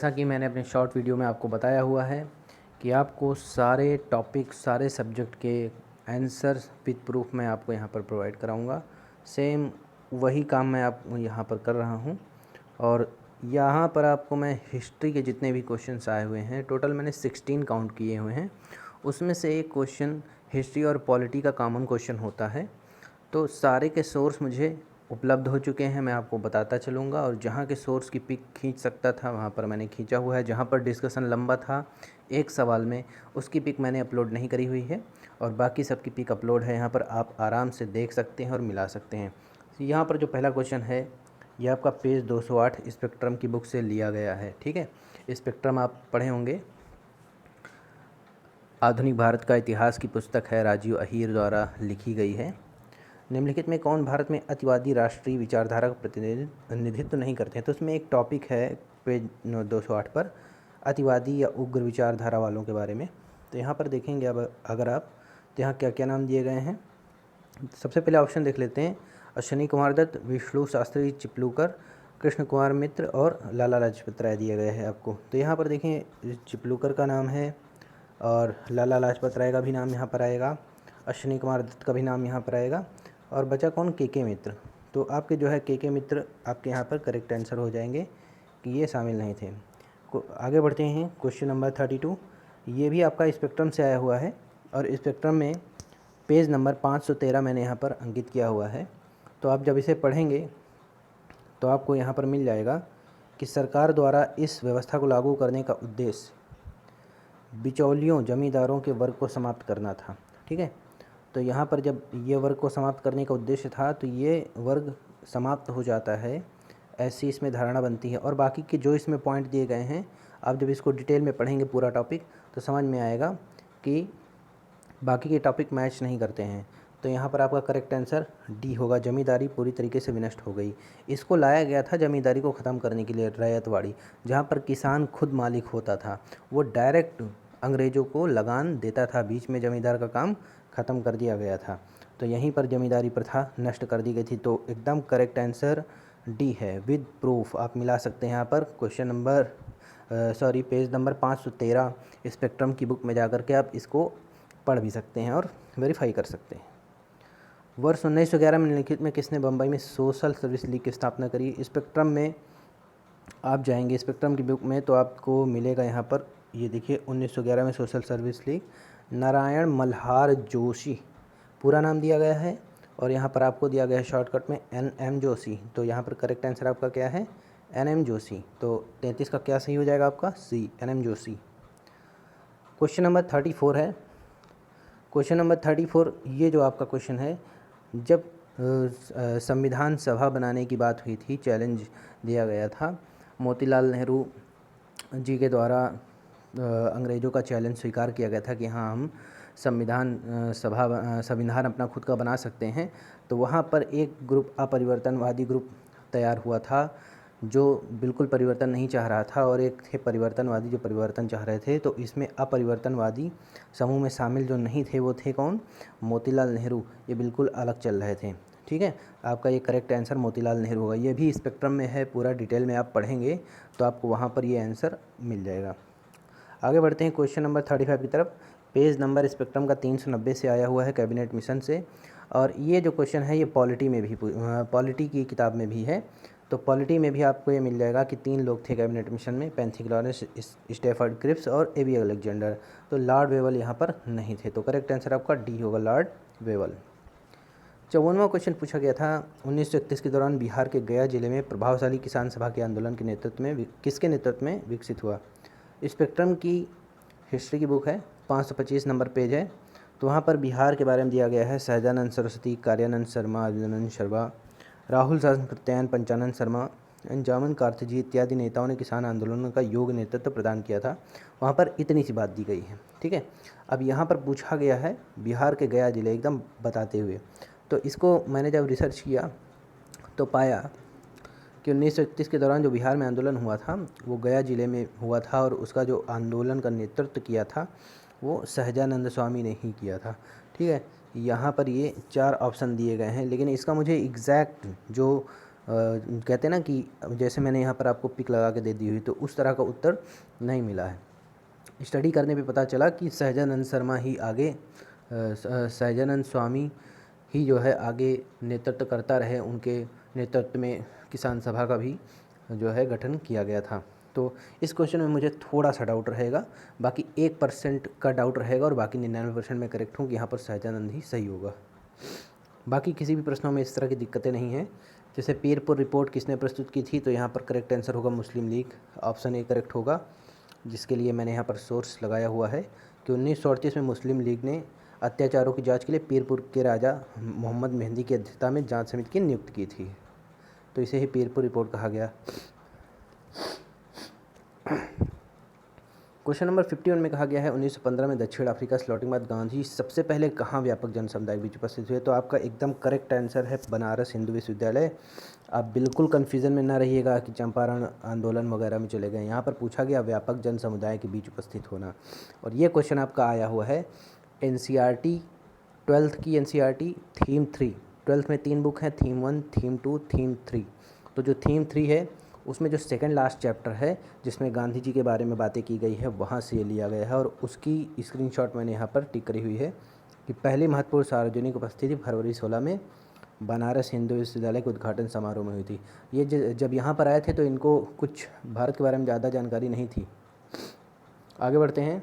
जैसा कि मैंने अपने शॉर्ट वीडियो में आपको बताया हुआ है कि आपको सारे टॉपिक सारे सब्जेक्ट के आंसर विथ प्रूफ मैं आपको यहाँ पर प्रोवाइड कराऊंगा। सेम वही काम मैं आप यहाँ पर कर रहा हूँ। और यहाँ पर आपको मैं हिस्ट्री के जितने भी क्वेश्चंस आए हुए हैं, टोटल मैंने 16 काउंट किए हुए हैं। उसमें से एक क्वेश्चन हिस्ट्री और पॉलिटी का कॉमन क्वेश्चन होता है। तो सारे के सोर्स मुझे उपलब्ध हो चुके हैं, मैं आपको बताता चलूँगा। और जहाँ के सोर्स की पिक खींच सकता था वहाँ पर मैंने खींचा हुआ है। जहाँ पर डिस्कशन लंबा था एक सवाल में, उसकी पिक मैंने अपलोड नहीं करी हुई है और बाकी सबकी पिक अपलोड है। यहाँ पर आप आराम से देख सकते हैं और मिला सकते हैं। यहाँ पर जो पहला क्वेश्चन है ये आपका पेज 208 स्पेक्ट्रम की बुक से लिया गया है। ठीक है, स्पेक्ट्रम आप पढ़े होंगे, आधुनिक भारत का इतिहास की पुस्तक है, राजीव अहीर द्वारा लिखी गई है। निम्नलिखित में कौन भारत में अतिवादी राष्ट्रीय विचारधारा का प्रतिनिधित्व नहीं करते हैं? तो उसमें एक टॉपिक है पेज 208 पर, अतिवादी या उग्र विचारधारा वालों के बारे में। तो यहाँ पर देखेंगे अब अगर आप, तो यहाँ क्या क्या नाम दिए गए हैं। सबसे पहले ऑप्शन देख लेते हैं। अश्विनी कुमार दत्त, विष्णु शास्त्री चिपलूकर, कृष्ण कुमार मित्र और लाला लाजपत राय दिए गए हैं आपको। तो यहाँ पर देखें चिपलूकर का नाम है और लाला लाजपत राय का भी नाम यहाँ पर आएगा, अश्विनी कुमार दत्त का भी नाम यहाँ पर आएगा और बचा कौन, के मित्र। तो आपके जो है के मित्र आपके यहाँ पर करेक्ट आंसर हो जाएंगे कि ये शामिल नहीं थे। आगे बढ़ते हैं, क्वेश्चन नंबर 32। ये भी आपका स्पेक्ट्रम से आया हुआ है और स्पेक्ट्रम में पेज नंबर 513 मैंने यहाँ पर अंकित किया हुआ है। तो आप जब इसे पढ़ेंगे तो आपको यहाँ पर मिल जाएगा कि सरकार द्वारा इस व्यवस्था को लागू करने का उद्देश्य बिचौलियों जमींदारों के वर्ग को समाप्त करना था। ठीक है, तो यहाँ पर जब ये वर्ग को समाप्त करने का उद्देश्य था तो ये वर्ग समाप्त हो जाता है, ऐसी इसमें धारणा बनती है। और बाकी के जो इसमें पॉइंट दिए गए हैं, आप जब इसको डिटेल में पढ़ेंगे पूरा टॉपिक तो समझ में आएगा कि बाकी के टॉपिक मैच नहीं करते हैं। तो यहाँ पर आपका करेक्ट आंसर डी होगा, जमींदारी पूरी तरीके से विनष्ट हो गई। इसको लाया गया था जमींदारी को ख़त्म करने के लिए, रैयतवाड़ी, जहाँ पर किसान खुद मालिक होता था, वो डायरेक्ट अंग्रेज़ों को लगान देता था, बीच में जमींदार का काम ख़त्म कर दिया गया था। तो यहीं पर जमींदारी प्रथा नष्ट कर दी गई थी। तो एकदम करेक्ट आंसर डी है विद प्रूफ। आप मिला सकते हैं यहाँ पर question number page number 513 spectrum की बुक में जा कर के आप इसको पढ़ भी सकते हैं और वेरीफाई कर सकते हैं। वर्ष 1911 में निम्नलिखित में किसने बम्बई में सोशल सर्विस लीग की स्थापना करी? स्पेक्ट्रम में आप जाएंगे, स्पेक्ट्रम की बुक में, तो आपको मिलेगा यहाँ पर, ये देखिए 1911 में social service league, Narayan Malhar Joshi पूरा नाम दिया गया है और यहाँ पर आपको दिया गया है शॉर्टकट में NM जोशी। तो यहाँ पर करेक्ट आंसर आपका क्या है, NM जोशी। तो 33 का क्या सही हो जाएगा आपका, C, NM Joshi. Question number 34 है। क्वेश्चन नंबर 34, ये जो आपका क्वेश्चन है, जब संविधान सभा बनाने की बात हुई थी, चैलेंज दिया गया था, मोतीलाल नेहरू जी के द्वारा अंग्रेज़ों का चैलेंज स्वीकार किया गया था कि हाँ हम संविधान अपना खुद का बना सकते हैं। तो वहाँ पर एक ग्रुप, अपरिवर्तनवादी ग्रुप तैयार हुआ था जो बिल्कुल परिवर्तन नहीं चाह रहा था, और एक थे परिवर्तनवादी जो परिवर्तन चाह रहे थे। तो इसमें अपरिवर्तनवादी समूह में शामिल जो नहीं थे वो थे कौन, मोतीलाल नेहरू। ये बिल्कुल अलग चल रहे थे। ठीक है, आपका ये करेक्ट आंसर मोतीलाल नेहरू होगा। ये भी स्पेक्ट्रम में है, पूरा डिटेल में आप पढ़ेंगे तो आपको वहाँ पर ये आंसर मिल जाएगा। आगे बढ़ते हैं क्वेश्चन नंबर 35 की तरफ। पेज नंबर स्पेक्ट्रम का 390 से आया हुआ है, कैबिनेट मिशन से। और ये जो क्वेश्चन है ये पॉलिटी की किताब में भी है। तो पॉलिटी में भी आपको ये मिल जाएगा कि 3 लोग थे कैबिनेट मिशन में, पैंथिक लॉरेंस, स्टेफर्ड क्रिप्स और एबी अलेक्जेंडर। तो लॉर्ड वेवल यहाँ पर नहीं थे। तो करेक्ट आंसर आपका डी होगा, लॉर्ड वेवल। 54वां क्वेश्चन पूछा गया था, 1931 के दौरान बिहार के गया जिले में प्रभावशाली किसान सभा के आंदोलन के नेतृत्व में किसके नेतृत्व में विकसित हुआ? स्पेक्ट्रम की हिस्ट्री की बुक है, 525 नंबर पेज है। तो वहाँ पर बिहार के बारे में दिया गया है, सहजानंद सरस्वती, कार्यानंद शर्मा, अभिनंदन शर्मा, राहुल शासन प्रत्यायन, पंचानंद शर्मा, अंजामन कार्थजी इत्यादि नेताओं ने किसान आंदोलन का योग्य नेतृत्व प्रदान किया था। वहाँ पर इतनी सी बात दी गई है। ठीक है, अब यहाँ पर पूछा गया है बिहार के गया जिले एकदम बताते हुए। तो इसको मैंने जब रिसर्च किया तो पाया कि 1931 के दौरान जो बिहार में आंदोलन हुआ था वो गया ज़िले में हुआ था, और उसका जो आंदोलन का नेतृत्व किया था वो सहजानंद स्वामी ने ही किया था। ठीक है, यहाँ पर ये 4 ऑप्शन दिए गए हैं, लेकिन इसका मुझे एग्जैक्ट जो कहते हैं ना कि जैसे मैंने यहाँ पर आपको पिक लगा के दे दी हुई, तो उस तरह का उत्तर नहीं मिला है। स्टडी करने पे पता चला कि सहजानंद शर्मा ही आगे सहजानंद स्वामी ही जो है आगे नेतृत्व करता रहे, उनके नेतृत्व में किसान सभा का भी जो है गठन किया गया था। तो इस क्वेश्चन में मुझे थोड़ा सा डाउट रहेगा, बाकी 1% का डाउट रहेगा और बाकी 99% में करेक्ट हूँ कि यहाँ पर सहजानंद ही सही होगा। बाकी किसी भी प्रश्नों में इस तरह की दिक्कतें नहीं हैं। जैसे पीरपुर रिपोर्ट किसने प्रस्तुत की थी, तो यहाँ पर करेक्ट आंसर होगा मुस्लिम लीग, ऑप्शन ए करेक्ट होगा, जिसके लिए मैंने यहाँ पर सोर्स लगाया हुआ है कि 1938 में मुस्लिम लीग ने अत्याचारों की जांच के लिए पीरपुर के राजा मोहम्मद मेहंदी की अध्यक्षता में जांच समिति की नियुक्त की थी, तो इसे ही पीरपुर रिपोर्ट कहा गया। क्वेश्चन नंबर 51 में कहा गया है 1915 में दक्षिण अफ्रीका से लौटने के बाद गांधी सबसे पहले कहाँ व्यापक जन समुदाय के बीच उपस्थित हुए, तो आपका एकदम करेक्ट आंसर है बनारस हिंदू विश्वविद्यालय। आप बिल्कुल कन्फ्यूज़न में ना रहिएगा कि चंपारण आंदोलन वगैरह में चले गए, यहाँ पर पूछा गया व्यापक जन समुदाय के बीच उपस्थित होना। और ये क्वेश्चन आपका आया हुआ है NCERT 12th की NCERT थीम 3, 12th में 3 बुक हैं, थीम 1, थीम 2, थीम 3। तो जो थीम 3 है उसमें जो सेकंड लास्ट चैप्टर है जिसमें गांधी जी के बारे में बातें की गई है, वहाँ से ये लिया गया है। और उसकी स्क्रीनशॉट मैंने यहाँ पर टिक करी हुई है कि पहली महत्वपूर्ण सार्वजनिक उपस्थिति फरवरी 16 में बनारस हिंदू विश्वविद्यालय के उद्घाटन समारोह में हुई थी। ये जब यहाँ पर आए थे तो इनको कुछ भारत के बारे में ज़्यादा जानकारी नहीं थी। आगे बढ़ते हैं।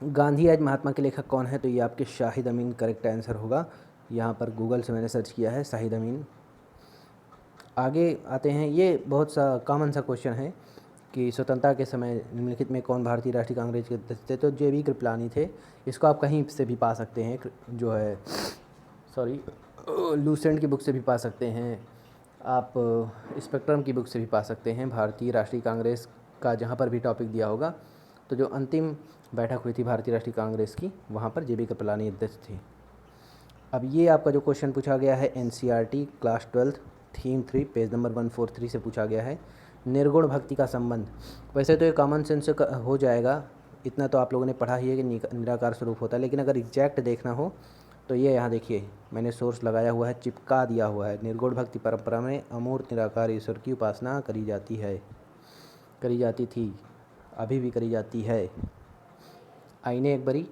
गांधी आज महात्मा के लेखक कौन है, तो ये आपके शाहिद अमीन करेक्ट आंसर होगा। यहाँ पर गूगल से मैंने सर्च किया है शाहिद अमीन। आगे आते हैं, ये बहुत सा कॉमन सा क्वेश्चन है कि स्वतंत्रता के समय निम्नलिखित में कौन भारतीय राष्ट्रीय कांग्रेस के अध्यक्ष थे, तो JV कृपलानी थे। इसको आप कहीं से भी पा सकते हैं, जो है लूसेंट की बुक से भी पा सकते हैं, आप स्पेक्ट्रम की बुक से भी पा सकते हैं। भारतीय राष्ट्रीय कांग्रेस का जहाँ पर भी टॉपिक दिया होगा, तो जो अंतिम बैठक हुई थी भारतीय राष्ट्रीय कांग्रेस की, वहाँ पर JV कृपलानी अध्यक्ष थे। अब ये आपका जो क्वेश्चन पूछा गया है NCERT class 12 theme 3 page number 143 से पूछा गया है, निर्गुण भक्ति का संबंध। वैसे तो ये कॉमन सेंस से हो जाएगा, इतना तो आप लोगों ने पढ़ा ही है कि निराकार स्वरूप होता है, लेकिन अगर एग्जैक्ट देखना हो तो ये यहाँ देखिए मैंने सोर्स लगाया हुआ है, चिपका दिया हुआ है। निर्गुण भक्ति परंपरा में अमूर्त निराकार ईश्वर की उपासना करी जाती है, करी जाती थी, अभी भी करी जाती है। आईने एक बारी,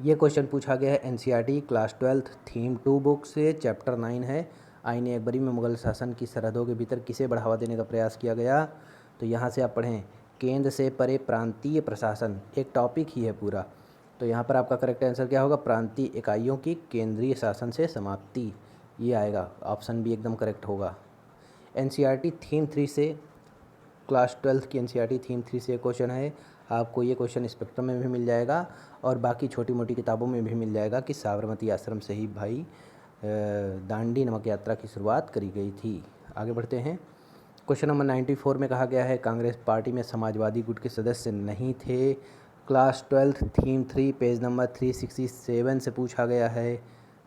ये क्वेश्चन पूछा गया है NCERT क्लास 12 थीम 2 बुक से, चैप्टर 9 है आईने अकबरी में मुगल शासन की सरहदों के भीतर किसे बढ़ावा देने का प्रयास किया गया, तो यहाँ से आप पढ़ें केंद्र से परे प्रांतीय प्रशासन, एक टॉपिक ही है पूरा। तो यहाँ पर आपका करेक्ट आंसर क्या होगा, प्रांतीय इकाइयों की केंद्रीय शासन से समाप्ति, ये आएगा, ऑप्शन बी एकदम करेक्ट होगा। NCERT थीम 3 से, क्लास 12 की NCERT थीम 3 से क्वेश्चन है, आपको ये क्वेश्चन स्पेक्ट्रम में भी मिल जाएगा और बाकी छोटी मोटी किताबों में भी मिल जाएगा कि साबरमती आश्रम से ही भाई दांडी नमक यात्रा की शुरुआत करी गई थी। आगे बढ़ते हैं। क्वेश्चन नंबर 94 में कहा गया है कांग्रेस पार्टी में समाजवादी गुट के सदस्य नहीं थे। क्लास 12 थीम 3 पेज नंबर 367 से पूछा गया है।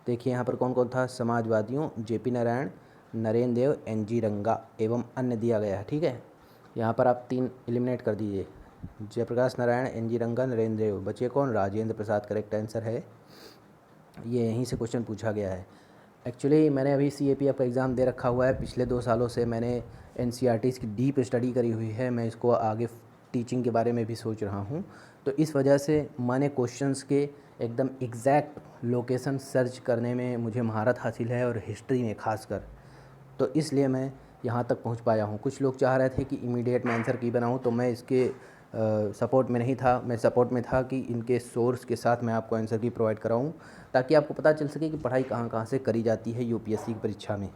देखिए यहाँ पर कौन कौन था, समाजवादियों JP नारायण, नरेंद्र देव, NG रंगा एवं अन्य दिया गया है। ठीक है, यहाँ पर आप 3 एलिमिनेट कर दीजिए, जयप्रकाश नारायण, NG रंगा, नरेंद्र देव, बचे कौन, राजेंद्र प्रसाद करेक्ट आंसर है। ये यहीं से क्वेश्चन पूछा गया है। एक्चुअली मैंने अभी CAPF का एग्ज़ाम दे रखा हुआ है, पिछले 2 सालों से मैंने NCERTs की डीप स्टडी करी हुई है, मैं इसको आगे टीचिंग के बारे में भी सोच रहा हूँ, तो इस वजह से मैंने क्वेश्चंस के एकदम एग्जैक्ट लोकेशन सर्च करने में मुझे महारत हासिल है, और हिस्ट्री में खासकर, तो इसलिए मैं यहाँ तक पहुँच पाया हूँ। कुछ लोग चाह रहे थे कि इमीडिएट मैं आंसर की बनाऊँ, तो मैं इसके सपोर्ट में नहीं था, मैं सपोर्ट में था कि इनके सोर्स के साथ मैं आपको आंसर की प्रोवाइड कराऊँ, ताकि आपको पता चल सके कि पढ़ाई कहाँ कहाँ से करी जाती है UPSC की परीक्षा में।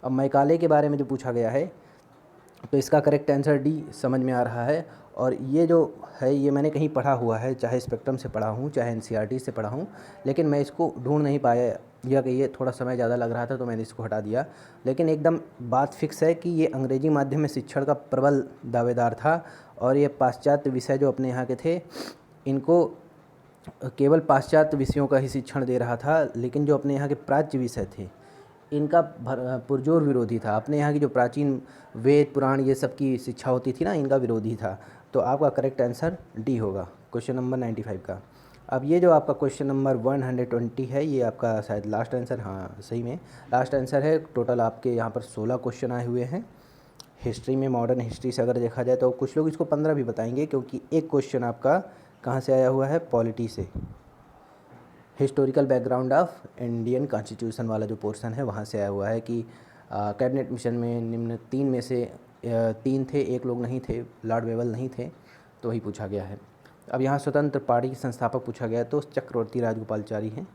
अब मैकाले के बारे में जो पूछा गया है, तो इसका करेक्ट आंसर डी समझ में आ रहा है। और ये जो है ये मैंने कहीं पढ़ा हुआ है, चाहे स्पेक्ट्रम से पढ़ा हूँ चाहे NCERT से पढ़ा हूँ, लेकिन मैं इसको ढूंढ नहीं पाया, या कि ये थोड़ा समय ज़्यादा लग रहा था तो मैंने इसको हटा दिया। लेकिन एकदम बात फिक्स है कि ये अंग्रेजी माध्यम में शिक्षण का प्रबल दावेदार था, और ये पाश्चात्य विषय जो अपने यहाँ के थे, इनको केवल पाश्चात्य विषयों का ही शिक्षण दे रहा था, लेकिन जो अपने यहाँ के प्राच्य विषय थे इनका पुरजोर विरोधी था। अपने यहाँ की जो प्राचीन वेद पुराण ये सब की शिक्षा होती थी ना, इनका विरोधी था। तो आपका करेक्ट आंसर डी होगा, क्वेश्चन नंबर 95 का। अब ये जो आपका क्वेश्चन नंबर 120 है, ये आपका शायद लास्ट आंसर, हाँ सही में लास्ट आंसर है। टोटल आपके यहाँ पर 16 क्वेश्चन आए हुए हैं हिस्ट्री में। मॉडर्न हिस्ट्री से अगर देखा जाए तो कुछ लोग इसको 15 भी बताएंगे, क्योंकि एक क्वेश्चन आपका कहाँ से आया हुआ है, पॉलिटी से। Historical background of Indian constitution वाला जो पोर्शन है वहाँ से आया हुआ है कि कैबिनेट मिशन में निम्न 3 में से 3 थे, एक लोग नहीं थे, लॉर्ड वेवल नहीं थे, तो वही पूछा गया है। अब यहाँ स्वतंत्र पार्टी के संस्थापक पूछा गया तो चक्रवर्ती राजगोपालचारी हैं,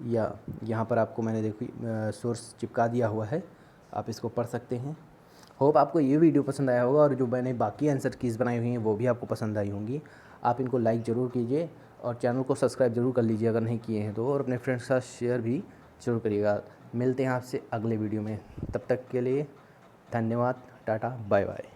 या यहाँ पर आपको मैंने देखी सोर्स चिपका दिया हुआ है, आप इसको पढ़ सकते हैं। होप आपको ये वीडियो पसंद आया होगा, और जो मैंने बाकी आंसर कीज़ बनाई हुई हैं वो भी आपको पसंद आई होंगी। आप इनको लाइक ज़रूर कीजिए और चैनल को सब्सक्राइब ज़रूर कर लीजिए अगर नहीं किए हैं तो, और अपने फ्रेंड्स के साथ शेयर भी ज़रूर करिएगा। मिलते हैं आपसे अगले वीडियो में, तब तक के लिए धन्यवाद, टाटा बाय बाय।